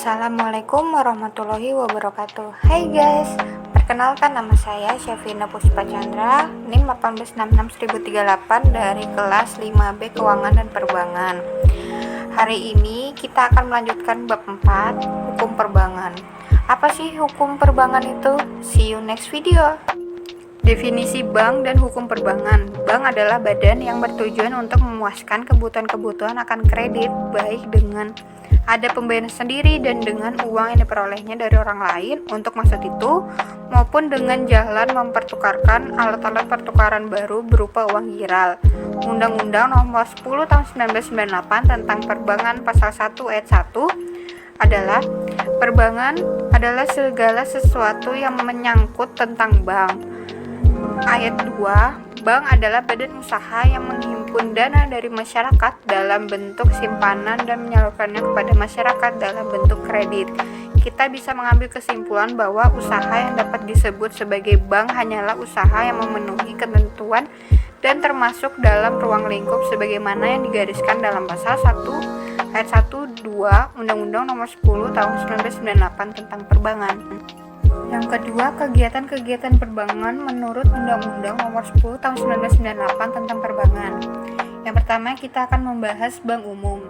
Assalamualaikum warahmatullahi wabarakatuh. Hai guys, perkenalkan nama saya Syafina Puspa Chandra, NIM 1866038 dari kelas 5B Keuangan dan Perbankan. Hari ini kita akan melanjutkan bab 4, hukum perbankan. Apa sih hukum perbankan itu? See you next video. Definisi bank dan hukum perbankan. Bank adalah badan yang bertujuan untuk memuaskan kebutuhan-kebutuhan akan kredit, baik dengan ada pembayaran sendiri dan dengan uang yang diperolehnya dari orang lain untuk maksud itu, maupun dengan jalan mempertukarkan alat-alat pertukaran baru berupa uang giral. Undang-Undang Nomor 10 Tahun 1998 tentang Perbankan Pasal 1 Ayat 1 adalah perbankan adalah segala sesuatu yang menyangkut tentang bank. Ayat 2, bank adalah badan usaha yang menghimpun dana dari masyarakat dalam bentuk simpanan dan menyalurkannya kepada masyarakat dalam bentuk kredit. Kita bisa mengambil kesimpulan bahwa usaha yang dapat disebut sebagai bank hanyalah usaha yang memenuhi ketentuan dan termasuk dalam ruang lingkup sebagaimana yang digariskan dalam pasal 1 ayat 1 2 Undang-Undang Nomor 10 Tahun 1998 tentang Perbankan. Yang kedua, kegiatan-kegiatan perbankan menurut Undang-Undang Nomor 10 Tahun 1998 tentang Perbankan. Yang pertama, kita akan membahas bank umum.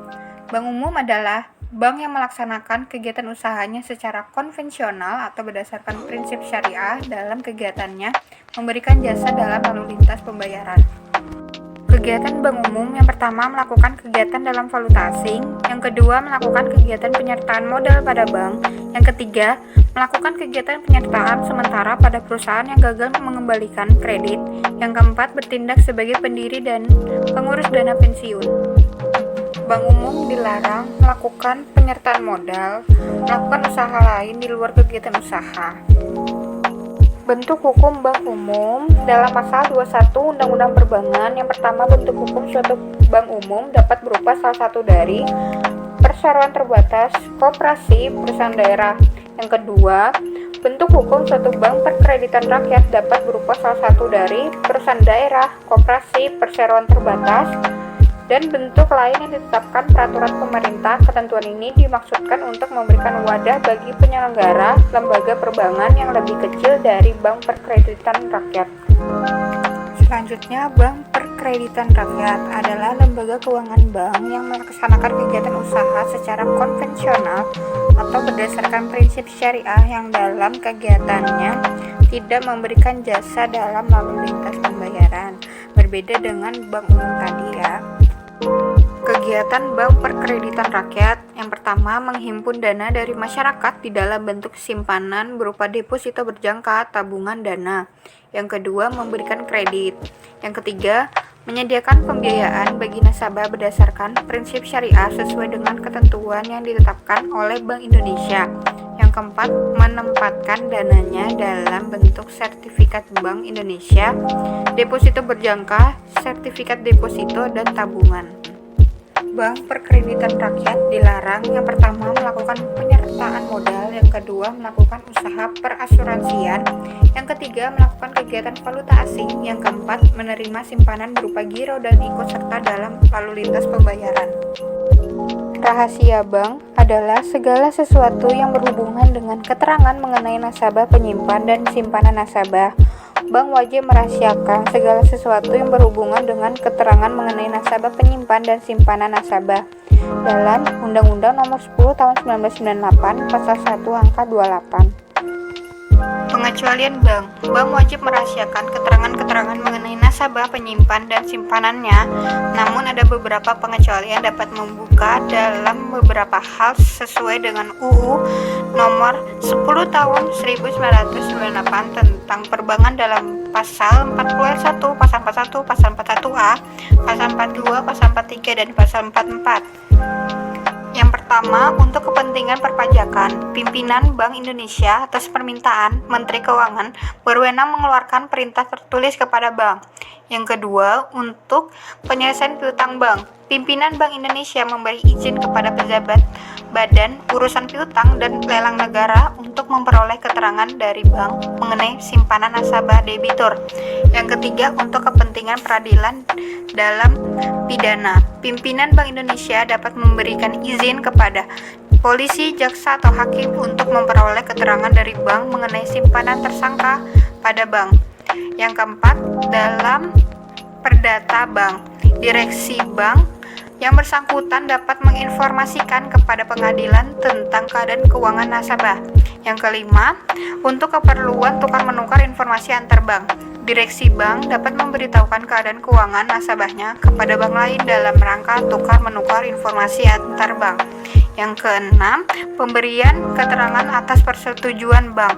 Bank umum adalah bank yang melaksanakan kegiatan usahanya secara konvensional atau berdasarkan prinsip syariah dalam kegiatannya, memberikan jasa dalam lalu lintas pembayaran. Kegiatan bank umum yang pertama melakukan kegiatan dalam valuta asing, yang kedua melakukan kegiatan penyertaan modal pada bank, yang ketiga melakukan kegiatan penyertaan sementara pada perusahaan yang gagal mengembalikan kredit, yang keempat bertindak sebagai pendiri dan pengurus dana pensiun. Bank umum dilarang melakukan penyertaan modal, melakukan usaha lain di luar kegiatan usaha. Bentuk hukum bank umum dalam pasal 21 Undang-Undang Perbankan. Yang pertama, bentuk hukum suatu bank umum dapat berupa salah satu dari perseroan terbatas, koperasi, perusahaan daerah. Yang kedua, bentuk hukum suatu bank perkreditan rakyat dapat berupa salah satu dari perusahaan daerah, koperasi, perseroan terbatas, dan bentuk lain yang ditetapkan peraturan pemerintah. Ketentuan ini dimaksudkan untuk memberikan wadah bagi penyelenggara lembaga perbankan yang lebih kecil dari bank perkreditan rakyat. Selanjutnya, bank perkreditan rakyat adalah lembaga keuangan bank yang melaksanakan kegiatan usaha secara konvensional atau berdasarkan prinsip syariah yang dalam kegiatannya tidak memberikan jasa dalam lalu lintas pembayaran. Berbeda dengan bank umum tadi ya. Kegiatan bank perkreditan rakyat yang pertama menghimpun dana dari masyarakat di dalam bentuk simpanan berupa deposito berjangka, tabungan dana. Yang kedua, memberikan kredit. Yang ketiga, menyediakan pembiayaan bagi nasabah berdasarkan prinsip syariah sesuai dengan ketentuan yang ditetapkan oleh Bank Indonesia. Yang keempat, menempatkan dananya dalam bentuk sertifikat Bank Indonesia, deposito berjangka, sertifikat deposito, dan tabungan. Bank perkreditan rakyat dilarang yang pertama melakukan penyertaan modal, yang kedua melakukan usaha perasuransian, yang ketiga melakukan kegiatan valuta asing, yang keempat menerima simpanan berupa giro dan ikut serta dalam lalu lintas pembayaran. Rahasia bank adalah segala sesuatu yang berhubungan dengan keterangan mengenai nasabah penyimpan dan simpanan nasabah. Bank wajib merahasiakan segala sesuatu yang berhubungan dengan keterangan mengenai nasabah penyimpan dan simpanan nasabah dalam Undang-Undang Nomor 10 Tahun 1998 Pasal 1 Angka 28. Pengecualian bank. Bank wajib merahasiakan keterangan-keterangan mengenai nasabah penyimpan dan simpanannya, namun ada beberapa pengecualian dapat membuka dalam beberapa hal sesuai dengan UU Nomor 10 Tahun 1998 tentang Perbankan dalam Pasal 40 ayat 1, Pasal 41, Pasal 41A, Pasal 42, Pasal 43, dan Pasal 44. Yang pertama, untuk kepentingan perpajakan, pimpinan Bank Indonesia atas permintaan Menteri Keuangan berwenang mengeluarkan perintah tertulis kepada bank. Yang kedua, untuk penyelesaian piutang bank, pimpinan Bank Indonesia memberi izin kepada pejabat Badan Urusan Piutang dan Lelang Negara untuk memperoleh keterangan dari bank mengenai simpanan nasabah debitur. Yang ketiga, untuk kepentingan peradilan dalam pidana, pimpinan Bank Indonesia dapat memberikan izin kepada polisi, jaksa, atau hakim untuk memperoleh keterangan dari bank mengenai simpanan tersangka pada bank. Yang keempat, dalam perdata bank, direksi bank yang bersangkutan dapat menginformasikan kepada pengadilan tentang keadaan keuangan nasabah. Yang kelima, untuk keperluan tukar-menukar informasi antar bank, direksi bank dapat memberitahukan keadaan keuangan nasabahnya kepada bank lain dalam rangka tukar-menukar informasi antar bank. Yang keenam, pemberian keterangan atas persetujuan bank.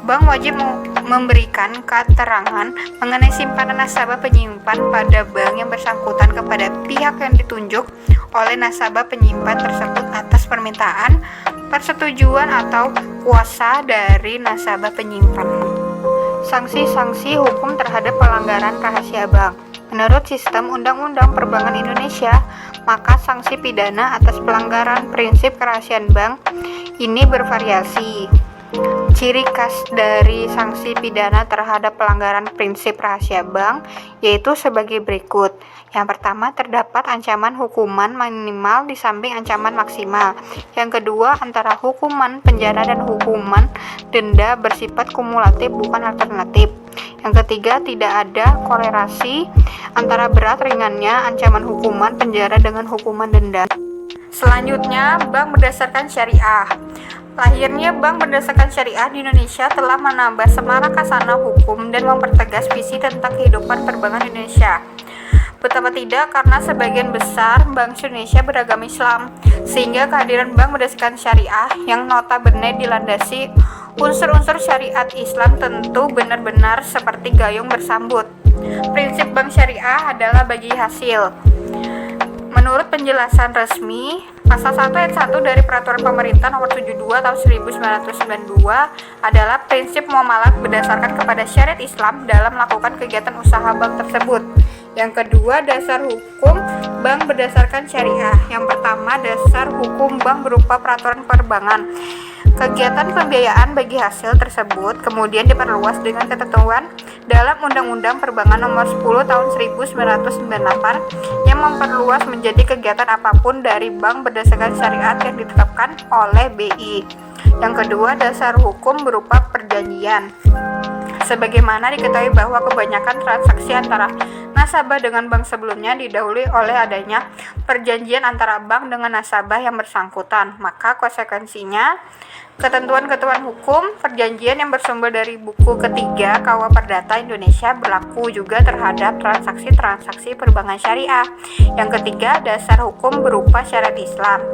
Bank wajib memberikan keterangan mengenai simpanan nasabah penyimpan pada bank yang bersangkutan kepada pihak yang ditunjuk oleh nasabah penyimpan tersebut atas permintaan, persetujuan, atau kuasa dari nasabah penyimpan. Sanksi-sanksi hukum terhadap pelanggaran rahasia bank. Menurut sistem Undang-Undang Perbankan Indonesia, maka sanksi pidana atas pelanggaran prinsip kerahasiaan bank ini bervariasi. Ciri khas dari sanksi pidana terhadap pelanggaran prinsip rahasia bank yaitu sebagai berikut. Yang pertama, terdapat ancaman hukuman minimal di samping ancaman maksimal. Yang kedua, antara hukuman penjara dan hukuman denda bersifat kumulatif bukan alternatif. Yang ketiga, tidak ada kolerasi antara berat ringannya ancaman hukuman penjara dengan hukuman denda. Selanjutnya, bank berdasarkan syariah. Lahirnya bank berdasarkan syariah di Indonesia telah menambah semarak khazanah hukum dan mempertegas visi tentang kehidupan perbankan Indonesia. Betapa tidak, karena sebagian besar bank Indonesia beragama Islam, sehingga kehadiran bank berdasarkan syariah yang notabene dilandasi unsur-unsur syariat Islam tentu benar-benar seperti gayung bersambut. Prinsip bank syariah adalah bagi hasil. Menurut penjelasan resmi, Pasal 1 ayat 1 dari Peraturan Pemerintah Nomor 72 Tahun 1992 adalah prinsip muamalat berdasarkan kepada syariat Islam dalam melakukan kegiatan usaha bank tersebut. Yang kedua, dasar hukum bank berdasarkan syariah. Yang pertama, dasar hukum bank berupa peraturan perbankan. Kegiatan pembiayaan bagi hasil tersebut kemudian diperluas dengan ketentuan dalam Undang-Undang Perbankan Nomor 10 Tahun 1998 yang memperluas menjadi kegiatan apapun dari bank berdasarkan syariat yang ditetapkan oleh BI. Yang kedua, dasar hukum berupa perjanjian. Sebagaimana diketahui bahwa kebanyakan transaksi antara nasabah dengan bank sebelumnya didahului oleh adanya perjanjian antara bank dengan nasabah yang bersangkutan, maka konsekuensinya ketentuan-ketentuan hukum perjanjian yang bersumber dari buku ketiga KUA Perdata Indonesia berlaku juga terhadap transaksi-transaksi perbankan syariah. Yang ketiga, dasar hukum berupa syariat Islam.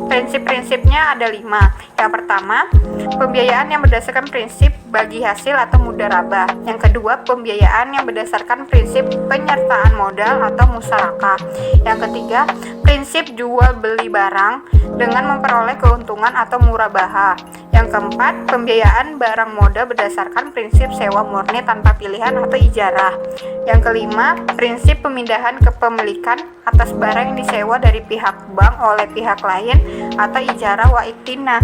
Prinsip-prinsipnya ada 5. Yang pertama, pembiayaan yang berdasarkan prinsip bagi hasil atau mudharabah. Yang kedua, pembiayaan yang berdasarkan prinsip penyertaan modal atau musyarakah. Yang ketiga, prinsip jual beli barang dengan memperoleh keuntungan atau murabaha. Yang keempat, pembiayaan barang modal berdasarkan prinsip sewa murni tanpa pilihan atau ijarah. Yang kelima, prinsip pemindahan kepemilikan atas barang yang disewa dari pihak bank oleh pihak lain atau ijarah wa iktina.